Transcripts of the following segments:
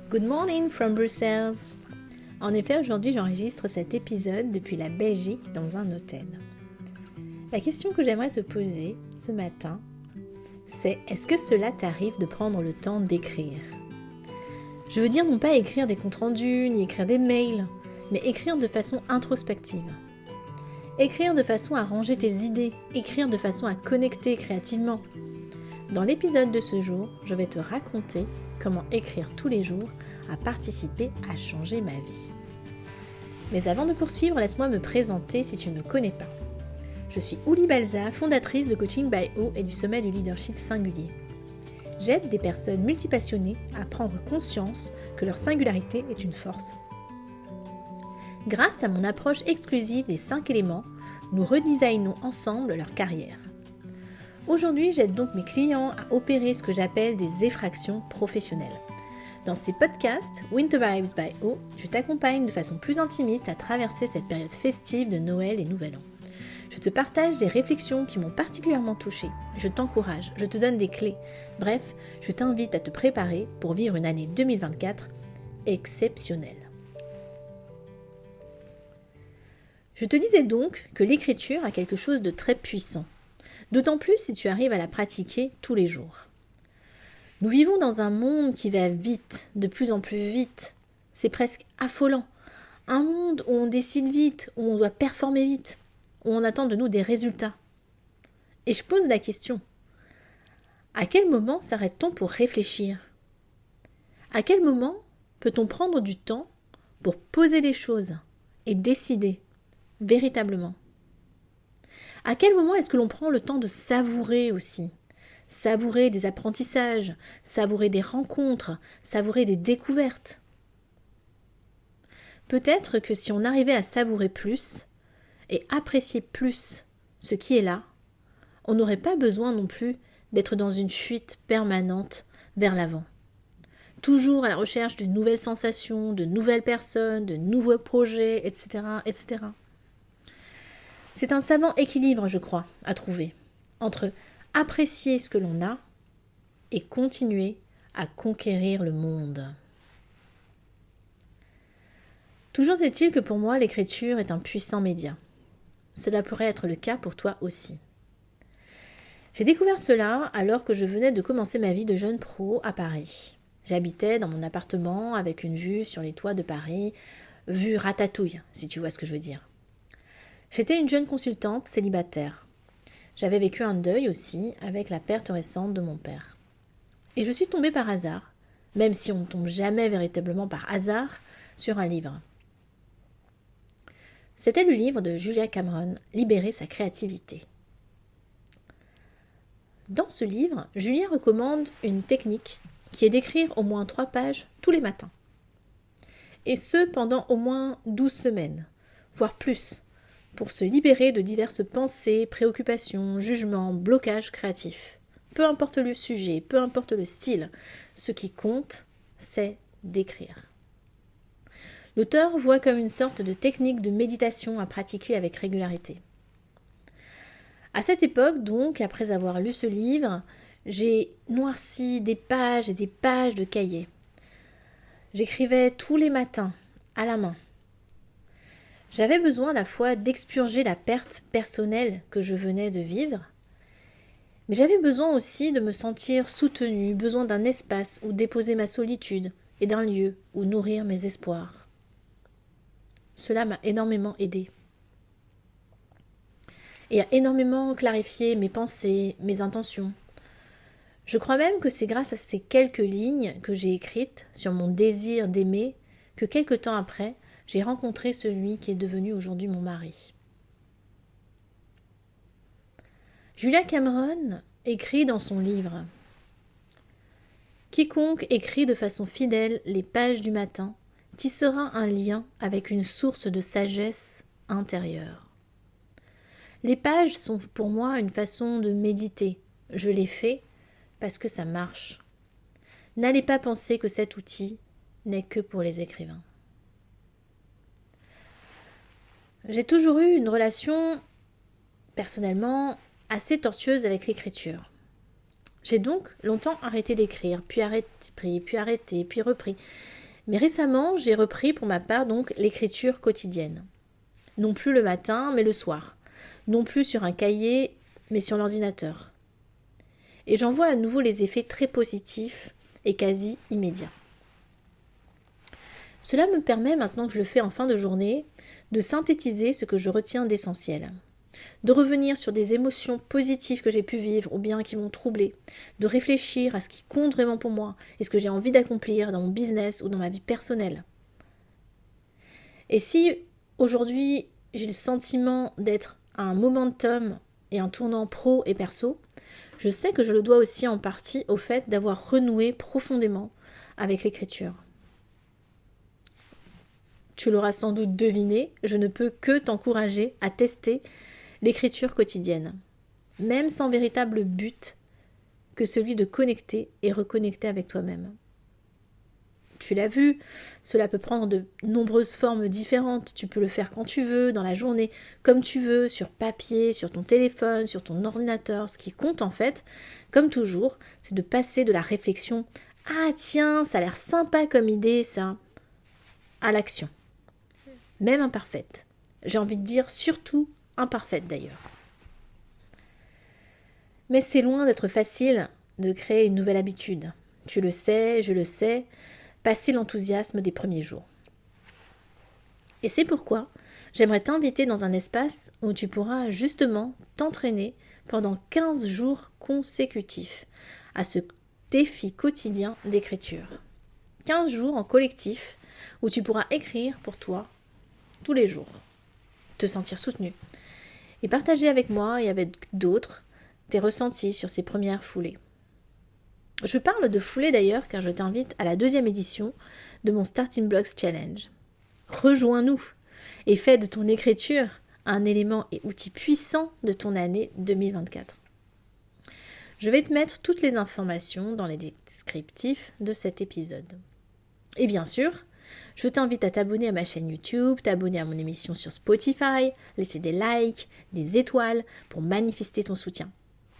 Good morning from Brussels. En effet, aujourd'hui, j'enregistre cet épisode depuis la Belgique dans un hôtel. La question que j'aimerais te poser ce matin, c'est est-ce que cela t'arrive de prendre le temps d'écrire ? Je veux dire non pas écrire des comptes rendus, ni écrire des mails, mais écrire de façon introspective. Écrire de façon à ranger tes idées, écrire de façon à connecter créativement. Dans l'épisode de ce jour, je vais te raconter comment écrire tous les jours a participé à changer ma vie. Mais avant de poursuivre, laisse-moi me présenter si tu ne me connais pas. Je suis Ouli Balza, fondatrice de Coaching by O et du Sommet du Leadership Singulier. J'aide des personnes multipassionnées à prendre conscience que leur singularité est une force. Grâce à mon approche exclusive des 5 éléments, nous redesignons ensemble leur carrière. Aujourd'hui, j'aide donc mes clients à opérer ce que j'appelle des effractions professionnelles. Dans ces podcasts, Winter Vibes by O, je t'accompagne de façon plus intimiste à traverser cette période festive de Noël et Nouvel An. Je te partage des réflexions qui m'ont particulièrement touchée. Je t'encourage, je te donne des clés. Bref, je t'invite à te préparer pour vivre une année 2024 exceptionnelle. Je te disais donc que l'écriture a quelque chose de très puissant. D'autant plus si tu arrives à la pratiquer tous les jours. Nous vivons dans un monde qui va vite, de plus en plus vite. C'est presque affolant. Un monde où on décide vite, où on doit performer vite, où on attend de nous des résultats. Et je pose la question, à quel moment s'arrête-t-on pour réfléchir ? À quel moment peut-on prendre du temps pour poser les choses et décider véritablement ? À quel moment est-ce que l'on prend le temps de savourer aussi ? Savourer des apprentissages, savourer des rencontres, savourer des découvertes. Peut-être que si on arrivait à savourer plus et apprécier plus ce qui est là, on n'aurait pas besoin non plus d'être dans une fuite permanente vers l'avant. Toujours à la recherche de nouvelles sensations, de nouvelles personnes, de nouveaux projets, etc., etc. C'est un savant équilibre, je crois, à trouver, entre apprécier ce que l'on a et continuer à conquérir le monde. Toujours est-il que pour moi, l'écriture est un puissant média. Cela pourrait être le cas pour toi aussi. J'ai découvert cela alors que je venais de commencer ma vie de jeune pro à Paris. J'habitais dans mon appartement avec une vue sur les toits de Paris, vue ratatouille, si tu vois ce que je veux dire. J'étais une jeune consultante célibataire. J'avais vécu un deuil aussi avec la perte récente de mon père. Et je suis tombée par hasard, même si on ne tombe jamais véritablement par hasard, sur un livre. C'était le livre de Julia Cameron, Libérer sa créativité. Dans ce livre, Julia recommande une technique qui est d'écrire au moins 3 pages tous les matins. Et ce pendant au moins 12 semaines, voire plus, pour se libérer de diverses pensées, préoccupations, jugements, blocages créatifs. Peu importe le sujet, peu importe le style, ce qui compte, c'est d'écrire. L'auteur voit comme une sorte de technique de méditation à pratiquer avec régularité. À cette époque, donc, après avoir lu ce livre, j'ai noirci des pages et des pages de cahiers. J'écrivais tous les matins, à la main. J'avais besoin à la fois d'expurger la perte personnelle que je venais de vivre, mais j'avais besoin aussi de me sentir soutenue, besoin d'un espace où déposer ma solitude et d'un lieu où nourrir mes espoirs. Cela m'a énormément aidée et a énormément clarifié mes pensées, mes intentions. Je crois même que c'est grâce à ces quelques lignes que j'ai écrites sur mon désir d'aimer que quelque temps après, j'ai rencontré celui qui est devenu aujourd'hui mon mari. Julia Cameron écrit dans son livre « Quiconque écrit de façon fidèle les pages du matin tissera un lien avec une source de sagesse intérieure. Les pages sont pour moi une façon de méditer. Je les fais parce que ça marche. N'allez pas penser que cet outil n'est que pour les écrivains. » J'ai toujours eu une relation, personnellement, assez tortueuse avec l'écriture. J'ai donc longtemps arrêté d'écrire, puis arrêté, puis repris. Mais récemment, j'ai repris pour ma part donc l'écriture quotidienne. Non plus le matin, mais le soir. Non plus sur un cahier, mais sur l'ordinateur. Et j'en vois à nouveau les effets très positifs et quasi immédiats. Cela me permet, maintenant que je le fais en fin de journée, de synthétiser ce que je retiens d'essentiel. De revenir sur des émotions positives que j'ai pu vivre ou bien qui m'ont troublée, de réfléchir à ce qui compte vraiment pour moi et ce que j'ai envie d'accomplir dans mon business ou dans ma vie personnelle. Et si aujourd'hui j'ai le sentiment d'être à un momentum et un tournant pro et perso, je sais que je le dois aussi en partie au fait d'avoir renoué profondément avec l'écriture. Tu l'auras sans doute deviné, je ne peux que t'encourager à tester l'écriture quotidienne, même sans véritable but que celui de connecter et reconnecter avec toi-même. Tu l'as vu, cela peut prendre de nombreuses formes différentes. Tu peux le faire quand tu veux, dans la journée, comme tu veux, sur papier, sur ton téléphone, sur ton ordinateur. Ce qui compte en fait, comme toujours, c'est de passer de la réflexion « Ah tiens, ça a l'air sympa comme idée ça » à l'action. Même imparfaite. J'ai envie de dire surtout imparfaite d'ailleurs. Mais c'est loin d'être facile de créer une nouvelle habitude. Tu le sais, je le sais, passer l'enthousiasme des premiers jours. Et c'est pourquoi j'aimerais t'inviter dans un espace où tu pourras justement t'entraîner pendant 15 jours consécutifs à ce défi quotidien d'écriture. 15 jours en collectif où tu pourras écrire pour toi tous les jours, te sentir soutenu et partager avec moi et avec d'autres tes ressentis sur ces premières foulées. Je parle de foulée d'ailleurs car je t'invite à la 2e édition de mon Starting Blocks Challenge. Rejoins-nous et fais de ton écriture un élément et outil puissant de ton année 2024. Je vais te mettre toutes les informations dans les descriptifs de cet épisode. Et bien sûr, je t'invite à t'abonner à ma chaîne YouTube, t'abonner à mon émission sur Spotify, laisser des likes, des étoiles pour manifester ton soutien.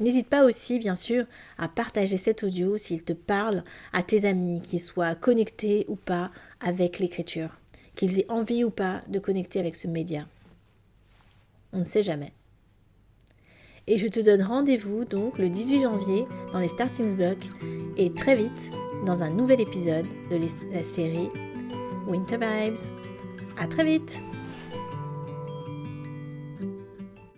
N'hésite pas aussi, bien sûr, à partager cet audio s'il te parle à tes amis, qu'ils soient connectés ou pas avec l'écriture, qu'ils aient envie ou pas de connecter avec ce média. On ne sait jamais. Et je te donne rendez-vous donc le 18 janvier dans les Starting Blocks et très vite dans un nouvel épisode de la série Winter Vibes. À très vite!